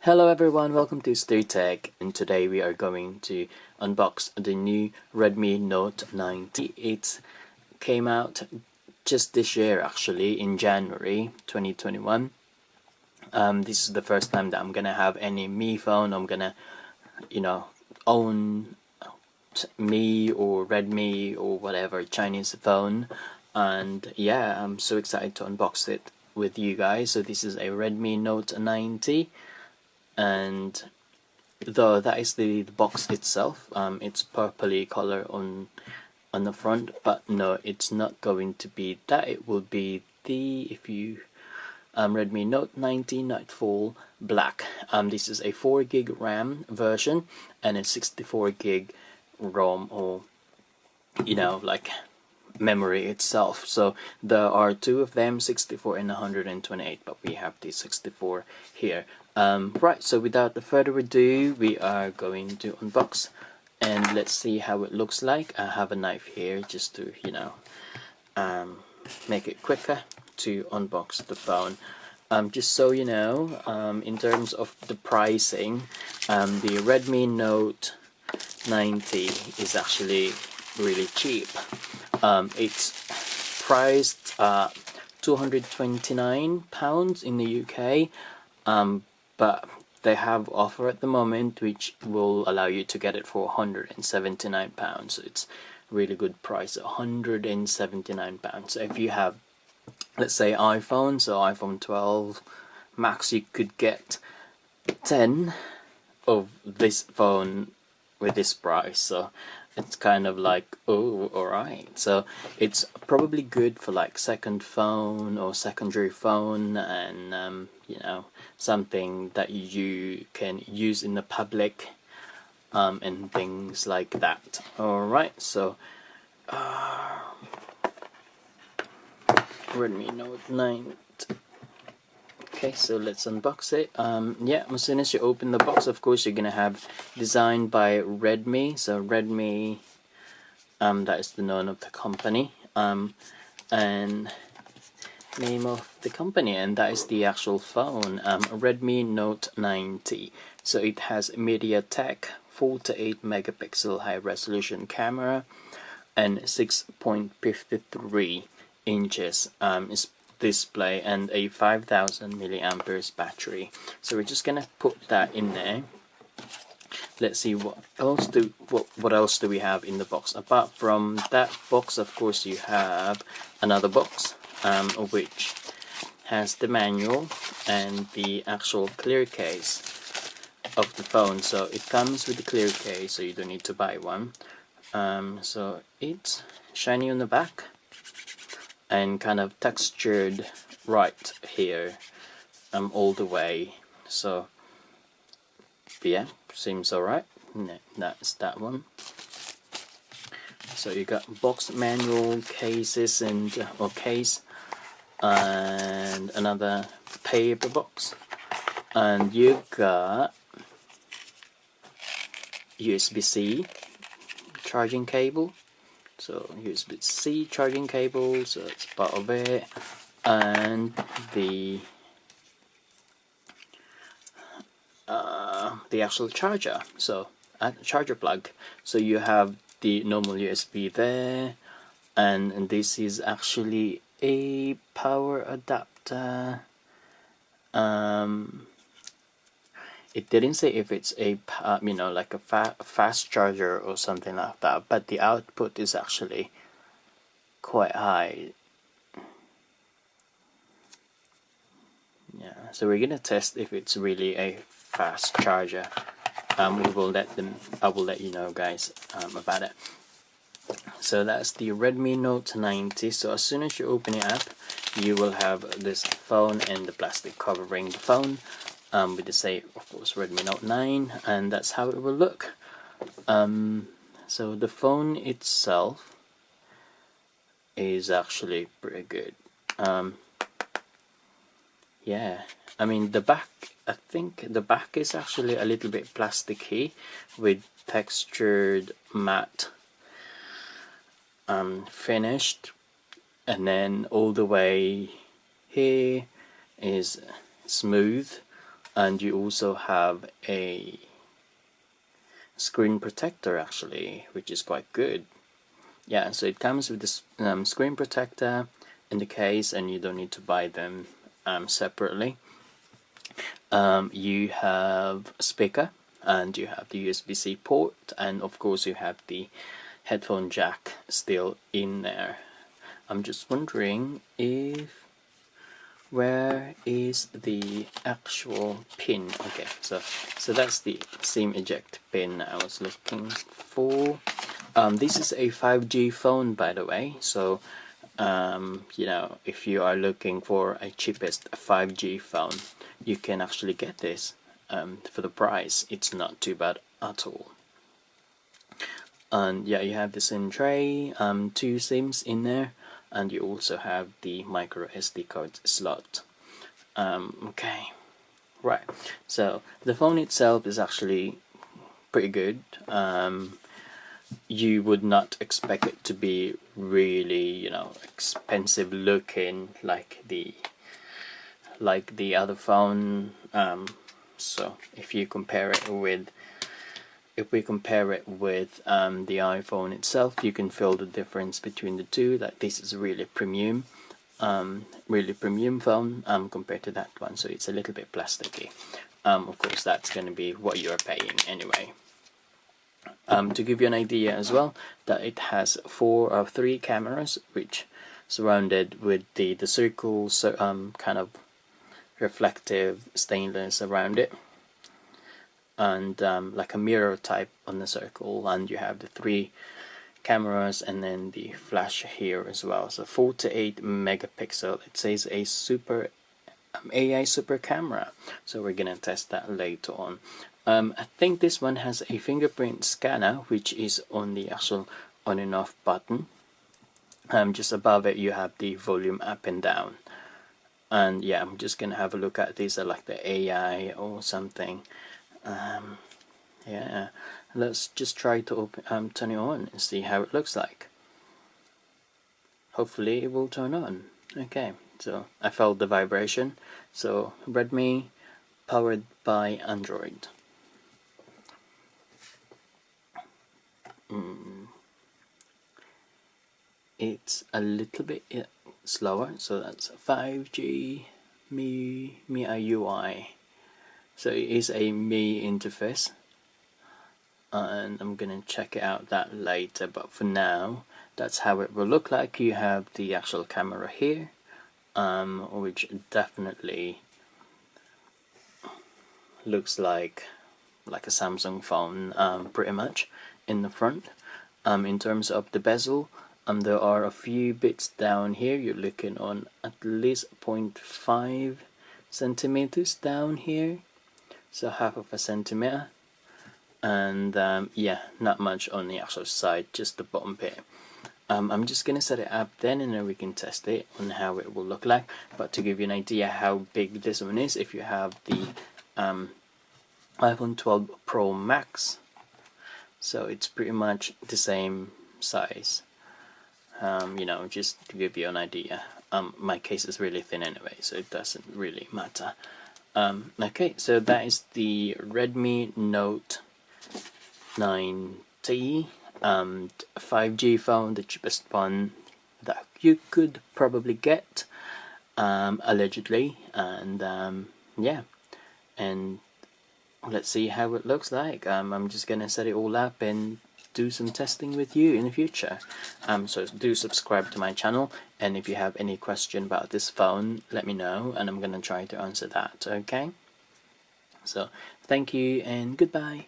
Hello everyone, welcome to Stay Tech, and today we are going to unbox the new Redmi Note 90. It came out just this year, actually, in January 2021. This is the first time that I'm gonna have any Mi phone. I'm gonna, own Mi or Redmi or whatever Chinese phone, and yeah, I'm so excited to unbox it with you guys. So this is a Redmi Note 90. And though that is the box itself, it's purpley color on the front, but no, it's not going to be that. It will be the Redmi Note 90 Nightfall Black. This is a 4GB RAM version and a 64GB ROM, or like memory itself. So there are two of them, 64 and 128, but we have the 64 here. Right, so without further ado, we are going to unbox and let's see how it looks like. I have a knife here just to make it quicker to unbox the phone. Just so you know, in terms of the pricing, the Redmi Note 90 is actually really cheap. It's priced £229 in the UK, but they have offer at the moment which will allow you to get it for £179. So it's really good price, £179. So if you have, let's say, iPhone, so iPhone 12 Max, you could get 10 of this phone with this price. So it's kind of like, oh, alright. So it's probably good for like second phone or secondary phone, and something that you can use in the public, and things like that. Alright, so Redmi Note 9. Okay, so let's unbox it. Yeah, as soon as you open the box, of course, you're gonna have designed by Redmi. So Redmi, that is the name of the company, and name of the company, and that is the actual phone, Redmi Note 90. So it has MediaTek 48 megapixel high resolution camera and 6.53 inches display and a 5000 milliamperes battery. So we're just gonna put that in there. Let's see what else do we have in the box. Apart from that box, of course, you have another box, which has the manual and the actual clear case of the phone. So it comes with the clear case, so you don't need to buy one. So it's shiny on the back and kind of textured right here, all the way. So yeah, seems alright. That's that one. So you got box, manual, cases, and or case, and another paper box, and you got USB-C charging cable. So USB-C charging cable, so it's part of it, and the actual charger, so a charger plug. So you have the normal USB there, and this is actually a power adapter. It didn't say if it's a like a fast charger or something like that, but the output is actually quite high. Yeah, so we're gonna test if it's really a fast charger. I will let you know, guys, about it. So that's the Redmi Note 90. So as soon as you open it up, you will have this phone and the plastic covering the phone, with the say, of course, Redmi Note 9, and that's how it will look. So the phone itself is actually pretty good. Yeah, I mean the back, I think the back is actually a little bit plasticky with textured matte finished, and then all the way here is smooth, and you also have a screen protector actually, which is quite good. Yeah, so it comes with this screen protector in the case, and you don't need to buy them separately. You have a speaker, and you have the USB-C port, and of course you have the headphone jack still in there. I'm just wondering where is the actual pin? Okay, so that's the SIM eject pin I was looking for. This is a 5G phone, by the way, so you know, if you are looking for a cheapest 5G phone, you can actually get this for the price. It's not too bad at all. And yeah, you have the SIM tray, 2 SIMs in there, and you also have the micro SD card slot. Okay, right, so the phone itself is actually pretty good. You would not expect it to be really, you know, expensive looking like the other phone. So if we compare it with the iPhone itself, you can feel the difference between the two. That this is really premium phone compared to that one, so it's a little bit plasticky. Of course, that's going to be what you're paying anyway. To give you an idea as well, that it has 3 cameras, which surrounded with the circle, kind of reflective stainless around it, and like a mirror type on the circle, and you have the 3 cameras and then the flash here as well. So 48 megapixel. It says a super AI super camera, so we're gonna test that later on. I think this one has a fingerprint scanner, which is on the actual on and off button. Just above it you have the volume up and down. And yeah, I'm just gonna have a look at these, like the AI or something. Yeah, let's just try to turn it on and see how it looks like. Hopefully it will turn on. Okay, so I felt the vibration. So Redmi, powered by Android. It's a little bit slower, so that's 5G MIUI. So it is a Mi interface, and I'm gonna check it out that later, but for now that's how it will look like. You have the actual camera here, which definitely looks like a Samsung phone, pretty much in the front. In terms of the bezel, there are a few bits down here. You're looking on at least 0.5 centimeters down here, so half of a centimeter, and yeah, not much on the actual side, just the bottom bit. I'm just gonna set it up then, and then we can test it on how it will look like. But to give you an idea how big this one is, if you have the iPhone 12 Pro Max, so it's pretty much the same size. You know, just to give you an idea. My case is really thin anyway, so it doesn't really matter. Okay, so that is the Redmi Note 9T, 5G phone, the cheapest one that you could probably get, allegedly, and yeah, and let's see how it looks like. I'm just gonna set it all up and do some testing with you in the future. So do subscribe to my channel, and if you have any question about this phone, let me know, and I'm gonna try to answer that. Okay, so thank you and goodbye.